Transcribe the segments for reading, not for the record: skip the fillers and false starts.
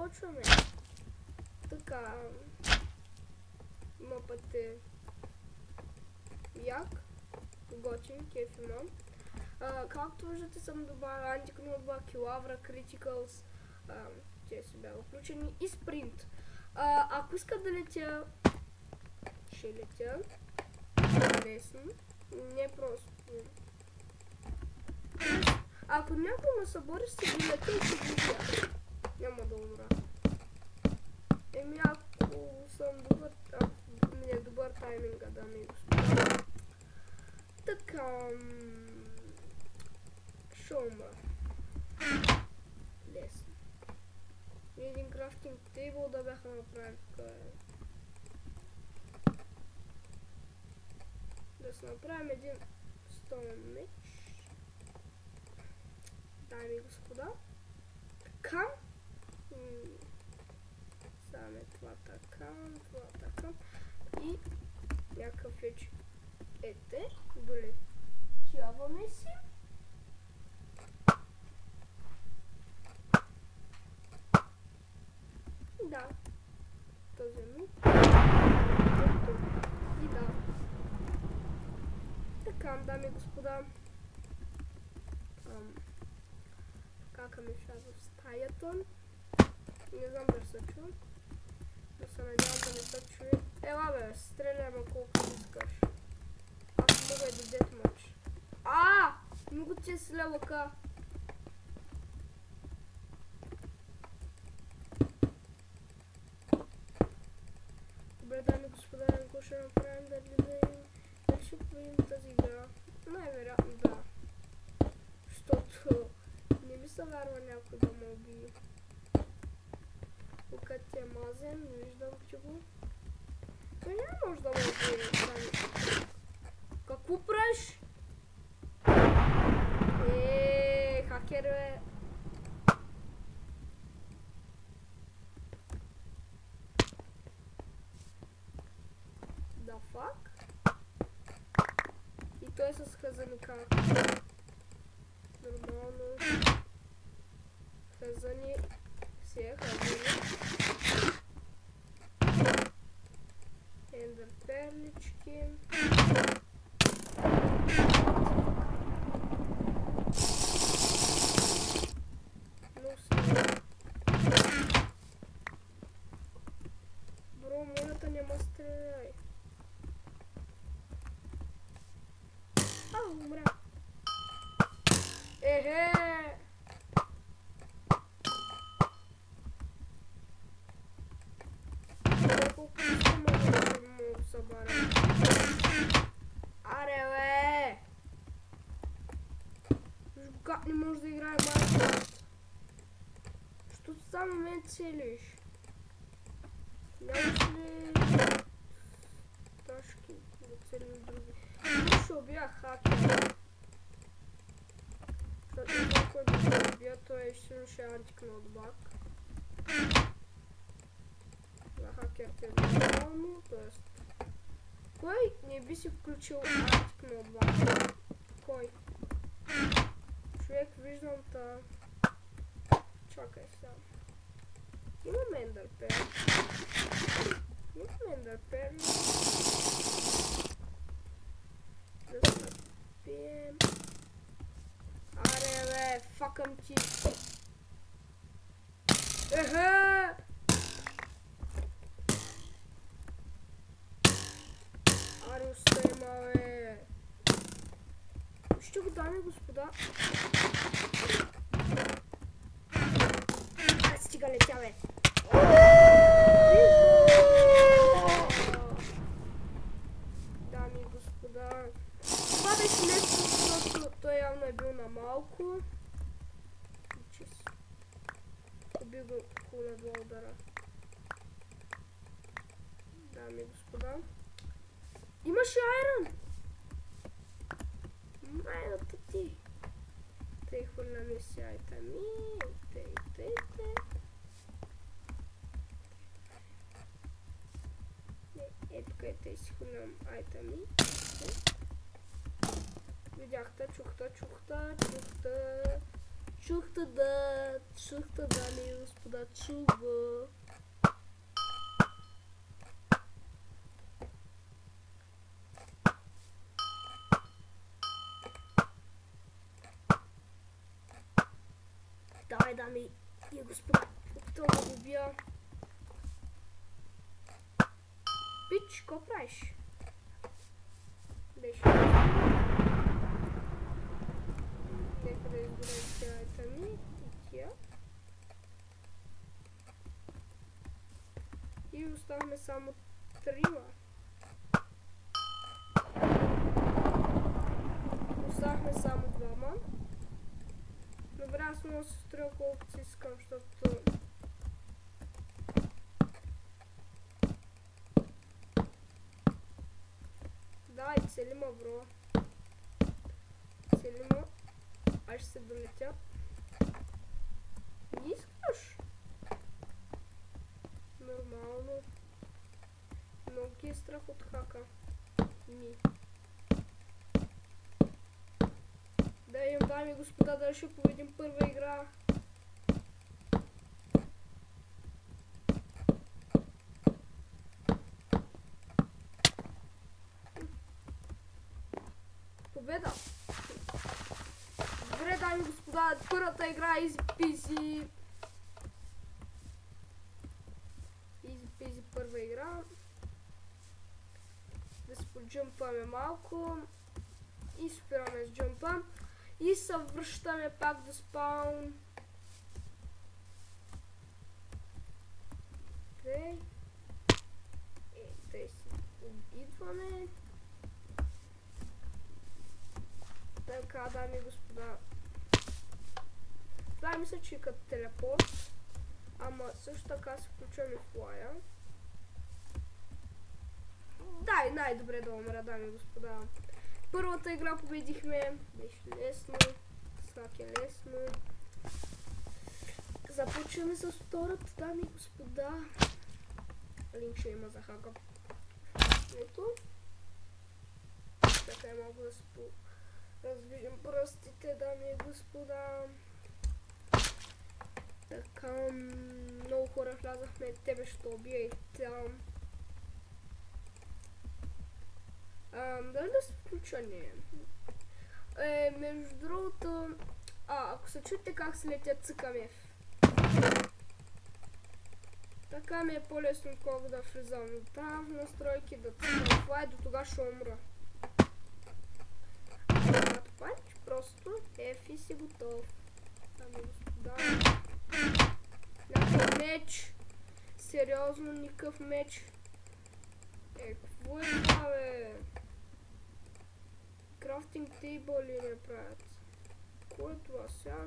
почваме. Така. Има пъти як. Готин, кеф имам. Както виждате съм добавил антикнотба, килавра, критикълс. Те си бяха включени. И спринт. Ако искат да летя, ще летя. Лесно. Не просто. Ако някой ме събори, ще ги летя и ще ги летя. Няма да умра. Еми ако съм добър, ми е добър тайминга, дами и господа. Така. Ще умра. Лесно. Един крафтинг тейбъл да бяха направили тук. Да се направим един стоен меч. Дами и господа. Така. Саме това така, това така. И някакъв вече ете. Долетяваме си. Да. Този ми. И да. Така, дами и господа. Кака ми вляза в стаята. Не знам да се чува. Да се надявам да не се чуе. Ела бе, стреляме колкото искаш. Аз мога и до детмач. Много ти е с лелока. Добре, дами и господа, какво ще направим да видим? Дали ще победим тази игра? Най-вероятно да. Защото не ми се вярва някой да ме убие. Тук е мазен, не виждам, че го. Той не може да ме убие. Какво правиш? Хакер бе. Да фак? И той е с хазаника. Нормално. Хазани. Все хазани. Ендър перлички. Бро, моята няма стреляй. Умря. Ехе! Колко искам да му събаря. Аре бе! Как не можеш да играе Майнкрафт? Що само ме целиш? Нямаш ли ташки да целим други? Ще убия хакер. Защото някой да се убия, той ще антикнотбак. За хакерите е нормално, т.е. Кой не би си включил антикнотбак? Кой? Човек виждам та... Чакай сега. Имам ендърпер. Имам ендърпер. Да се напием. Аре бе, факам ти. Ехе! Аре, остема бе. Ще го даме, господа. Стига летя бе. Дами и господа. Това беше нещо, защото той явно е бил на малко. Уби го хуля два удара. Дами и господа. Имаше айрон! Майната ти. Тъй хвърляме си айтами. Тъй. Ето къде си хвърлям айтами. Видяхте, чухта. Чухте да, дами и господа, чува. Давай, дами и господа, опитвам да го убия. Пич, какво правиш? Беше. Нека да изберем тялата ми и тя. И оставаме само трима. Оставахме само двама. Добре, аз мога да се строя колкото си искам, защото... Дай, целима, бро. Целима. Аз ще се долетя. Не искаш? Нормално. Много ги е страх от хака. Ми. Да им, дами и господа, дали ще победим първа игра. Победа! Добре, дами и господа, първата игра е easy peasy. Easy peasy първа игра. Да се поджъмпаме малко. И спираме с джъмпа. И се връщаме пак до спаун. Окей. Тъй си идваме. Така, дами и господа. Това мисля, че е като телепорт. Ама също така се включваме в лая. Дай, най-добре да умра, дами и господа. Първата игра победихме. Беше лесно. Сак е лесно. Започваме с втората, дами и господа. Линк ще има за хака. Ето. Така е малко да се развижим пръстите, дами и господа. Така, много хора влязахме, тебе ще убия и там. Дали да се включа? Не. Между другото, ако се чуете как се летят цъкаме. Така ми е по-лесно, колко да влизам там в настройки, да цъкам това и до тога ще умра. Пач, просто и си готов. Ами господа. Някакъв меч. Сериозно, никакъв меч. Какво е това, бе? Крафтинг тейбъл ли не правят? Какво е това сега?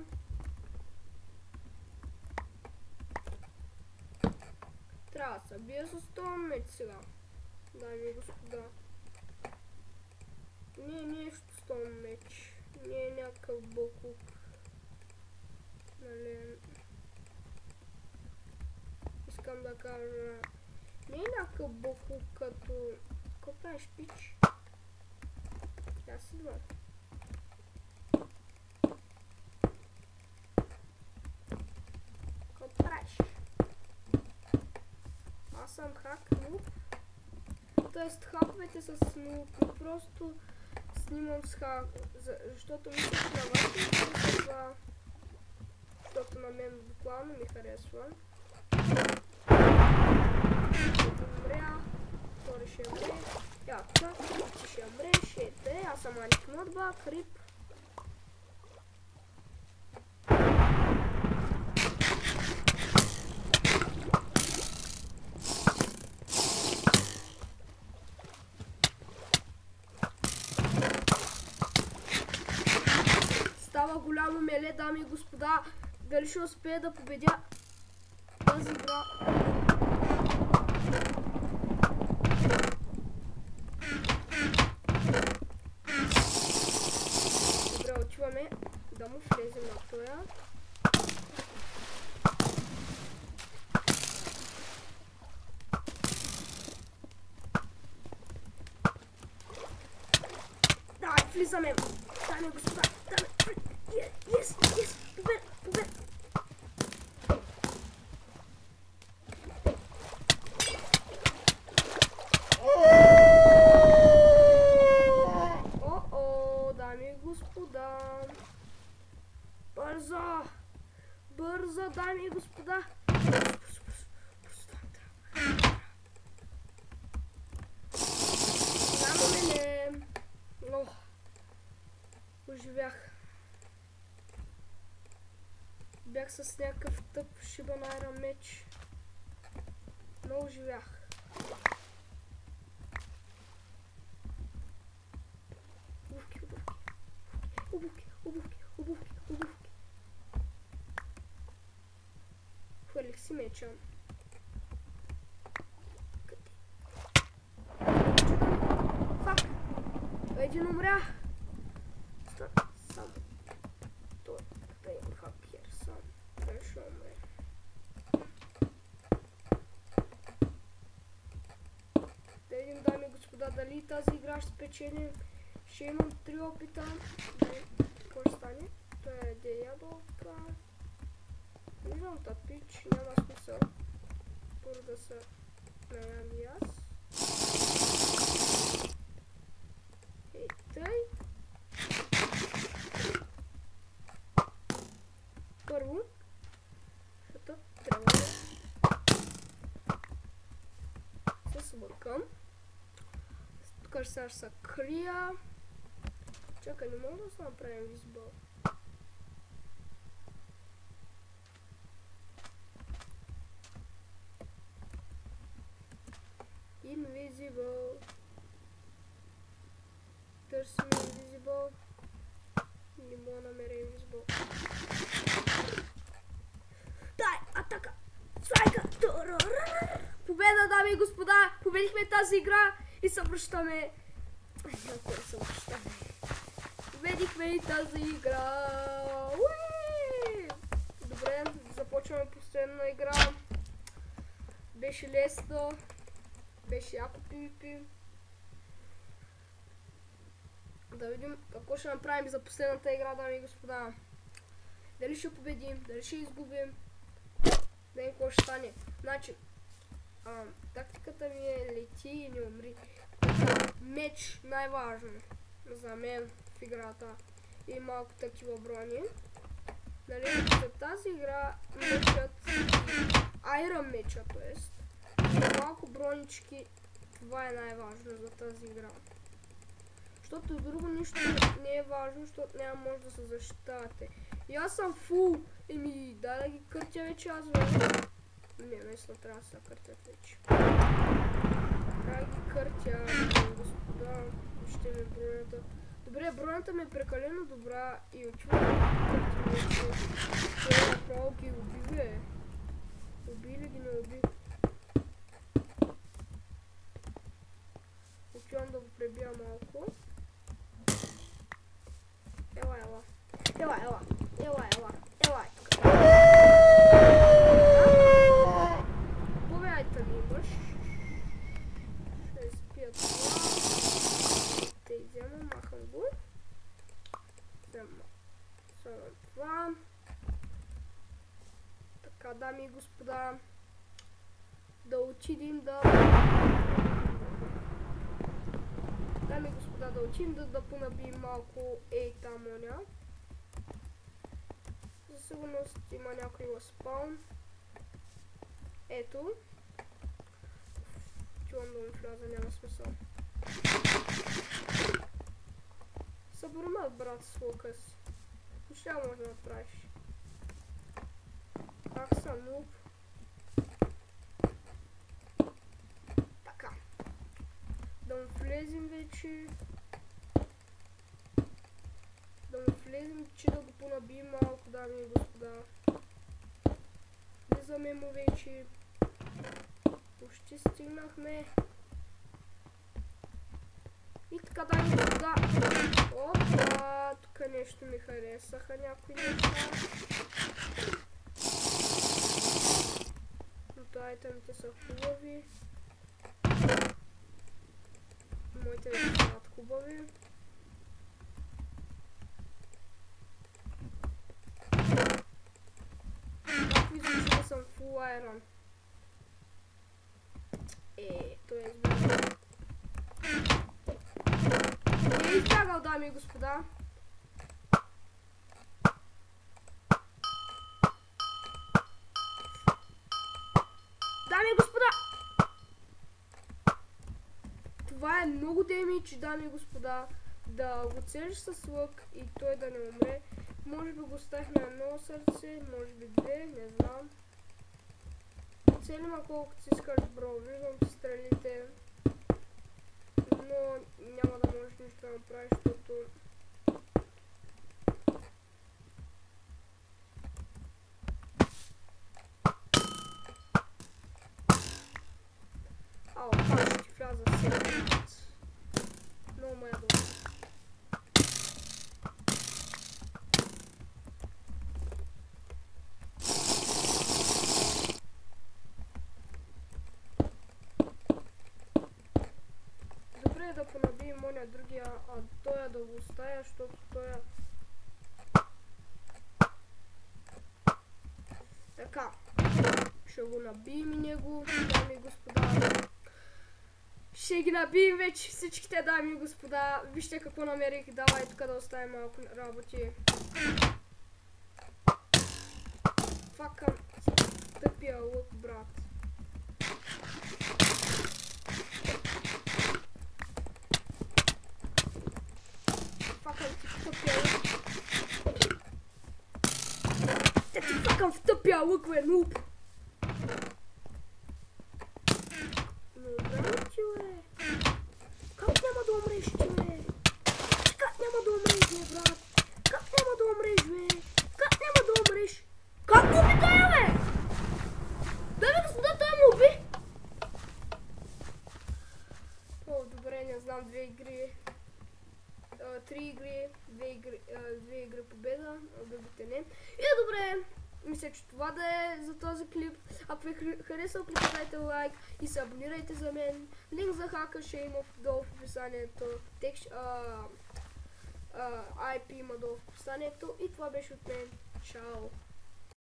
Трябва да се бия с този меч сега. Дами и господа. Не е нещо с този меч. Не е някакъв бокук. Нали... Искам да кажа... Не е някакъв бокук като... Какво правиш, пич? Тя си два. Какво правиш? Аз съм хак нуб. Тоест хаковете са с нуб, но просто снимам с хак, защото мисля, че на вас ми харесва, защото на мен буквално ми харесва. Един мря, втори ще мре, яка, ти ще мре, ще е те, аз съм Аник Нотба, крип. Става голямо меле, дами и господа. Дали ще успея да победя тази игра? Добре, отиваме да му влезем на тоя. Давай, влизаме. Дами и господа, дами. Yes, yes, победа. и господа. Няма мене. Ох, оживях. Бях с някакъв тъп шибан айрон меч. Но оживях. Обувки. Хвърлих си меча. Фак! Един умря. Сам. Той е хакер сам. Той ще умре. Да видим, дами и господа, дали тази игра ще спечели. Ще имам 3 опита. Какво ще стане? Той е деядовка. Не знам тъпич, няма смисъл. Първо да се наям и аз. Ей, тъй. Първо, защото трябва да се смъркам. Тук сега ще се крия. Чакай, не мога да се направим визбъл. Invisible. Търсим Invisible. Не мога да намеря Invisible. Дай, атака! Страйка! Победа, дами и господа! Победихме тази игра и се връщаме. Победихме и тази игра. Уи! Добре, започваме последна игра. Беше лесно. Беше яко PvP. Да видим какво ще направим за последната игра, дами и господа. Дали ще победим, дали ще изгубим. Да видим какво ще стане. Значи, тактиката ми е лети и не умри. Меч най-важно за мен в играта и малко такива брони. Нали, за тази игра мечът, айрон меча, т.е. малко бронички, това е най-важно за тази игра. Защото друго нищо не е важно, защото няма може да се защитавате. И аз съм фул, еми дай да ги къртя вече аз вече. Не, наистина трябва да се къртят вече. Трябва да ги къртя, господа, ще ми бронята. Добре, бронята ми е прекалено добра и отивам да къртя вече. Това направо ги уби, уби ли ги не уби? Отивам да го пребия малко. Ела тук. Повярвайте ми имаш. Ще изпия това. Те взема, махам го. Взема само това. Така, дами и господа, да отидем да... Дами и господа, да отидем да понабием малко там оня. За сигурност има някой спаун. Ето. Чувам да ми вляза, няма смисъл. Събърнат, брат, с лука си. Нищо може да направиш. Как съм нуб. Така. Да му влезем вече. Че да го понабием малко, дами и господа. Влизаме му вече. Почти стигнахме. И така, дами и господа. Опа, тук нещо ми харесаха някои неща. Но айтемите са хубави. Моите вече са хубави. Съм фул айрон. Той е избягал. Не е избягал, дами и господа. това е много демидж, дами и господа. Да го целиш с лък и той да не умре. Може би го оставих на едно сърце, може би две, не знам. Цели ма колкото си искаш, бро, виждам ти стрелите. Но няма да можеш нищо да направиш, защото... Ау, пак ще ти вляза сега. Много ме ядо. Добре е да понабием оня другия, а тоя да го оставя, защото тоя... Така. Ще го набием и него, дами и господа. Ще ги набием вече всичките, дами и господа. Вижте какво намерих. Давай тук да оставим малко работи. Факам тъпия лък, брат. Факам ти тъпия лък. Те ти факам в тъпия лък, бе, нуп. Как няма да умреш, бе? Как няма да умреш, бе, брат? Как няма да умреш, бе? Как няма да умреш? Как го уби тая, бе? Дами господа, той ме уби! О, добре, не знам, 2 игри. 3 игри, 2 игри победа, другите не. И добре, мисля, че това да е за този клип. Ако ви харесал, поставете лайк и се абонирайте за мен. Линк за хака ще има долу в описанието. IP има долу в описанието. И това беше от мен. Чао!